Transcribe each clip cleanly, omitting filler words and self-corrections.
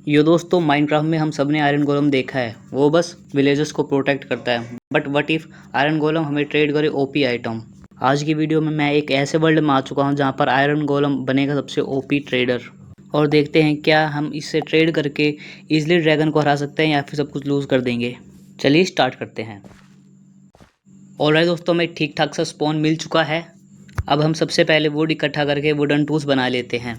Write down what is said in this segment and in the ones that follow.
यो दोस्तों, माइनक्राफ्ट में हम सब ने आयरन गोलम देखा है। वो बस विलेजर्स को प्रोटेक्ट करता है। बट व्हाट इफ आयरन गोलम हमें ट्रेड करे ओपी आइटम। आज की वीडियो में मैं एक ऐसे वर्ल्ड में आ चुका हूँ जहाँ पर आयरन गोलम बनेगा सबसे ओपी ट्रेडर। और देखते हैं क्या हम इससे ट्रेड करके इजिली ड्रैगन को हरा सकते हैं या फिर सब कुछ लूज कर देंगे। चलिए स्टार्ट करते हैं। ऑलराइट दोस्तों, हमें ठीक ठाक सा स्पॉन मिल चुका है। अब हम सबसे पहले वुड इकट्ठा करके वुडन टूल्स बना लेते हैं।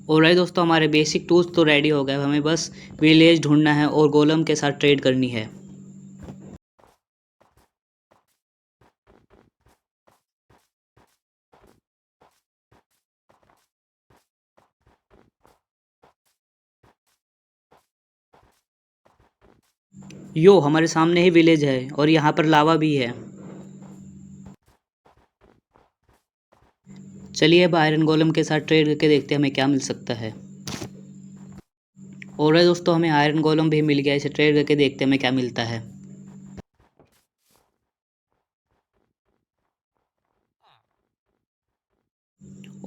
ऑलराइट दोस्तों, हमारे बेसिक टूल्स तो रेडी हो गए। हमें बस विलेज ढूंढना है और गोलम के साथ ट्रेड करनी है। यो हमारे सामने ही विलेज है और यहाँ पर लावा भी है। चलिए अब आयरन गोलम के साथ ट्रेड करके देखते हैं हमें क्या मिल सकता है। ऑलराइट दोस्तों, हमें आयरन गोलम भी मिल गया। इसे ट्रेड करके देखते हैं हमें क्या मिलता है।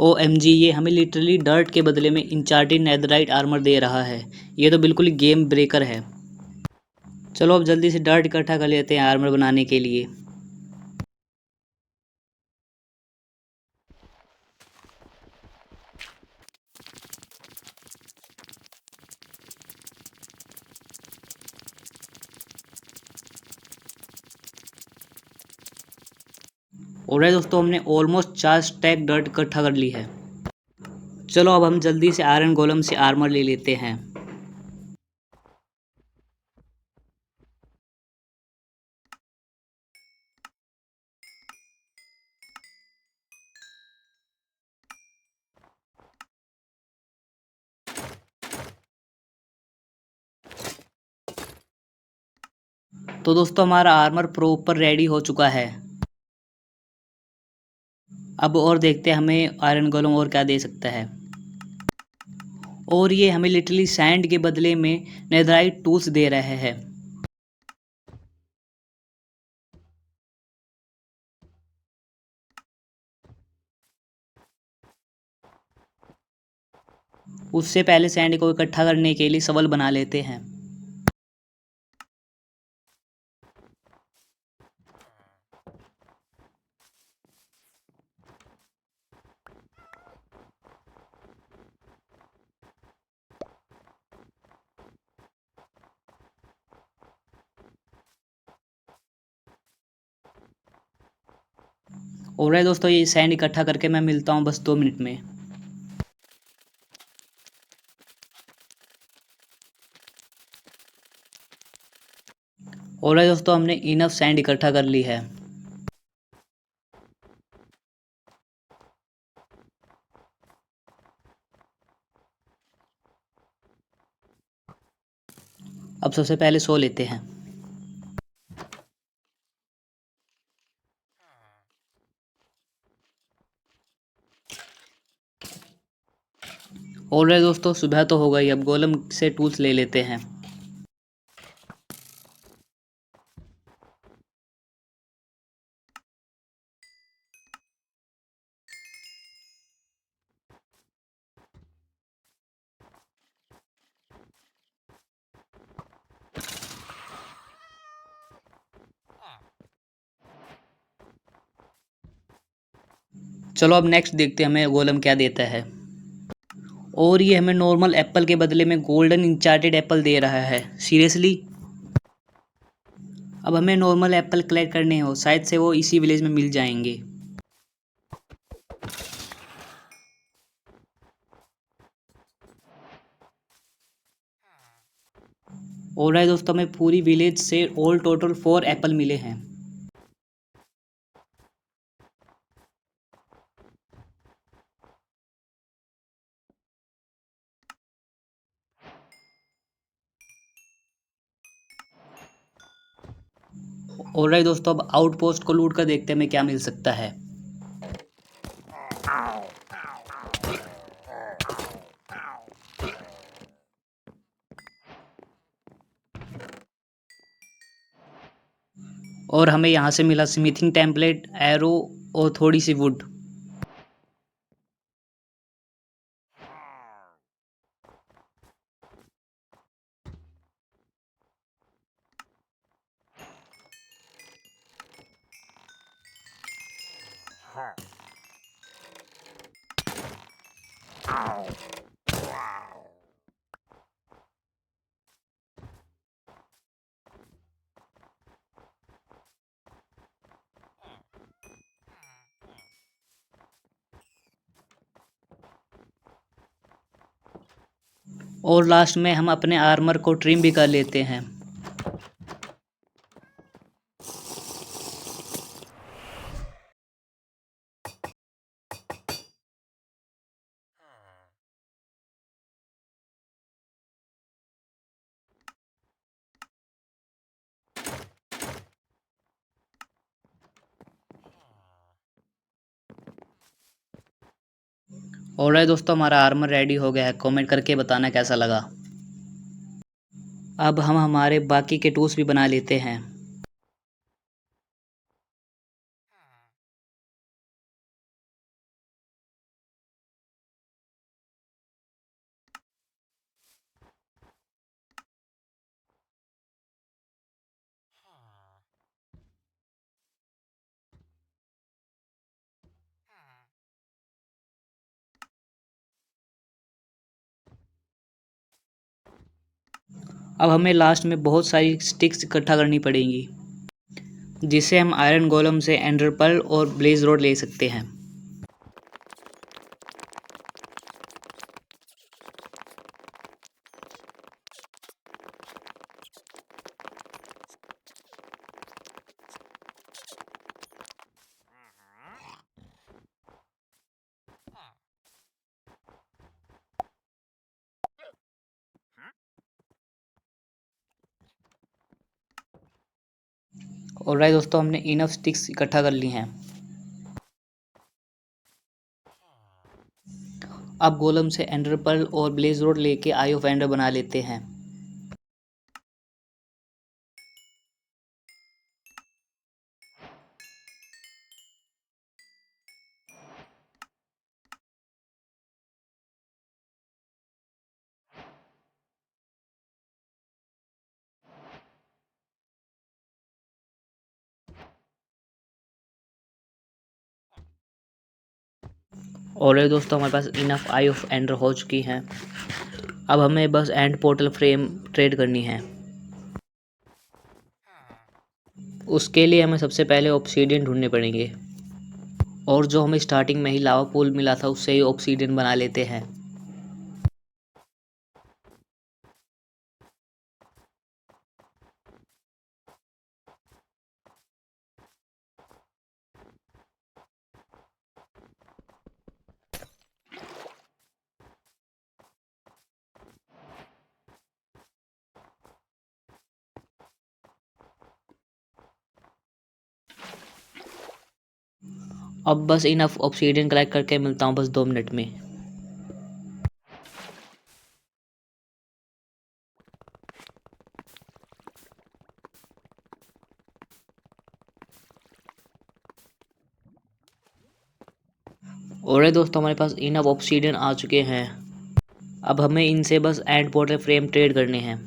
OMG, ये हमें लिटरली डर्ट के बदले में इंचार्टेड नेदराइट आर्मर दे रहा है। ये तो बिल्कुल ही गेम ब्रेकर है। चलो अब जल्दी से डर्ट इकट्ठा कर लेते हैं आर्मर बनाने के लिए। ऑलराइट दोस्तों, हमने ऑलमोस्ट 4 स्टैक डर्ट इकट्ठा कर ली है। चलो अब हम जल्दी से आयरन गोलम से आर्मर ले लेते हैं। तो दोस्तों, हमारा आर्मर प्रॉपर रेडी हो चुका है। अब और देखते हैं हमें आयरन गोलम और क्या दे सकता है। और ये हमें लिटरली सैंड के बदले में नेदराइट टूल्स दे रहे हैं। उससे पहले सैंड को इकट्ठा करने के लिए शवल बना लेते हैं। और दोस्तों, ये सैंड इकट्ठा करके मैं मिलता हूँ बस 2 मिनट में। और दोस्तों, हमने इनफ सैंड इकट्ठा कर ली है। अब सबसे पहले सो लेते हैं। और दोस्तों, सुबह तो हो गई। अब गोलम से टूल्स ले लेते हैं। चलो अब नेक्स्ट देखते हैं हमें गोलम क्या देता है। और ये हमें नॉर्मल एप्पल के बदले में गोल्डन इंचार्टेड एप्पल दे रहा है। सीरियसली। अब हमें नॉर्मल एप्पल कलेक्ट करने हो, शायद से वो इसी विलेज में मिल जाएंगे। और दोस्तों, हमें पूरी विलेज से ऑल टोटल 4 एप्पल मिले हैं। ऑलराइट दोस्तों, अब आउटपोस्ट को लूट कर देखते हैं हमें क्या मिल सकता है। और हमें यहाँ से मिला स्मिथिंग टेम्पलेट, एरो और थोड़ी सी वुड। और लास्ट में हम अपने आर्मर को ट्रिम भी कर लेते हैं। ऑलराइट दोस्तों, हमारा आर्मर रेडी हो गया है। कमेंट करके बताना कैसा लगा। अब हम हमारे बाकी के टूल्स भी बना लेते हैं। अब हमें लास्ट में बहुत सारी स्टिक्स इकट्ठा करनी पड़ेंगी, जिससे हम आयरन गोलम से एंडर पर्ल और ब्लेज रोड ले सकते हैं। ऑलराइट दोस्तों, हमने इनफ स्टिक्स इकट्ठा कर ली हैं। अब गोलम से एंडर पर्ल और ब्लेज रोड लेके आई ऑफ एंडर बना लेते हैं। ऑलराइट दोस्तों, हमारे पास इनफ आई ऑफ एंडर हो चुकी हैं। अब हमें बस एंड पोर्टल फ्रेम ट्रेड करनी है। उसके लिए हमें सबसे पहले ऑब्सीडियन ढूंढने पड़ेंगे, और जो हमें स्टार्टिंग में ही लावा पूल मिला था उससे ही ऑब्सीडियन बना लेते हैं। अब बस इनफ ऑब्सीडियन कलेक्ट करके मिलता हूँ बस 2 मिनट में। और दोस्तों, हमारे पास इनफ ऑब्सीडियन आ चुके हैं। अब हमें इनसे बस एंड पोर्टल फ्रेम ट्रेड करने हैं।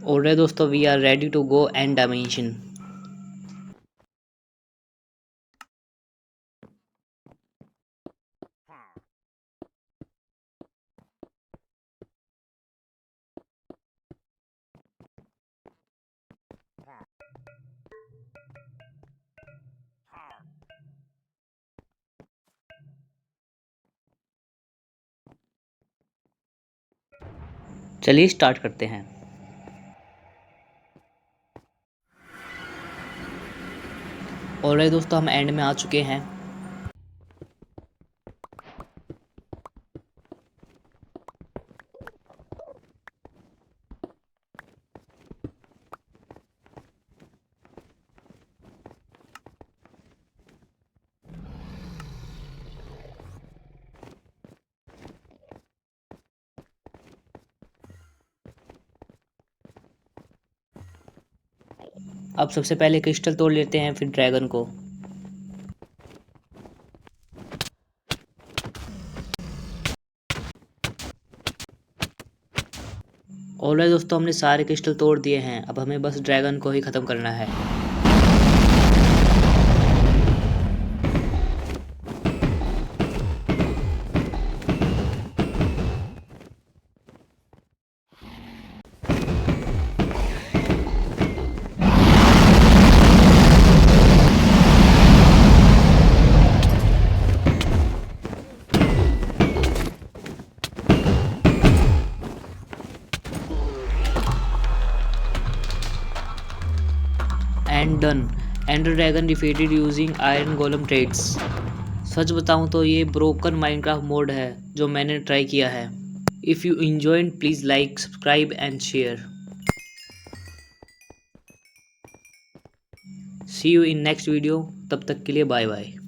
और दोस्तों, we are ready to go and dimension. चलिए स्टार्ट करते हैं। ऑलराइट दोस्तों, हम एंड में आ चुके हैं। अब सबसे पहले क्रिस्टल तोड़ लेते हैं, फिर ड्रैगन को। ऑलराइट दोस्तों, हमने सारे क्रिस्टल तोड़ दिए हैं। अब हमें बस ड्रैगन को ही ख़त्म करना है। And done. Ender Dragon defeated using iron golem trades. सच बताऊं तो ये ब्रोकन माइनक्राफ्ट मोड है जो मैंने ट्राई किया है। If you enjoyed please like, subscribe and share. See you in next video. तब तक के लिए बाय बाय।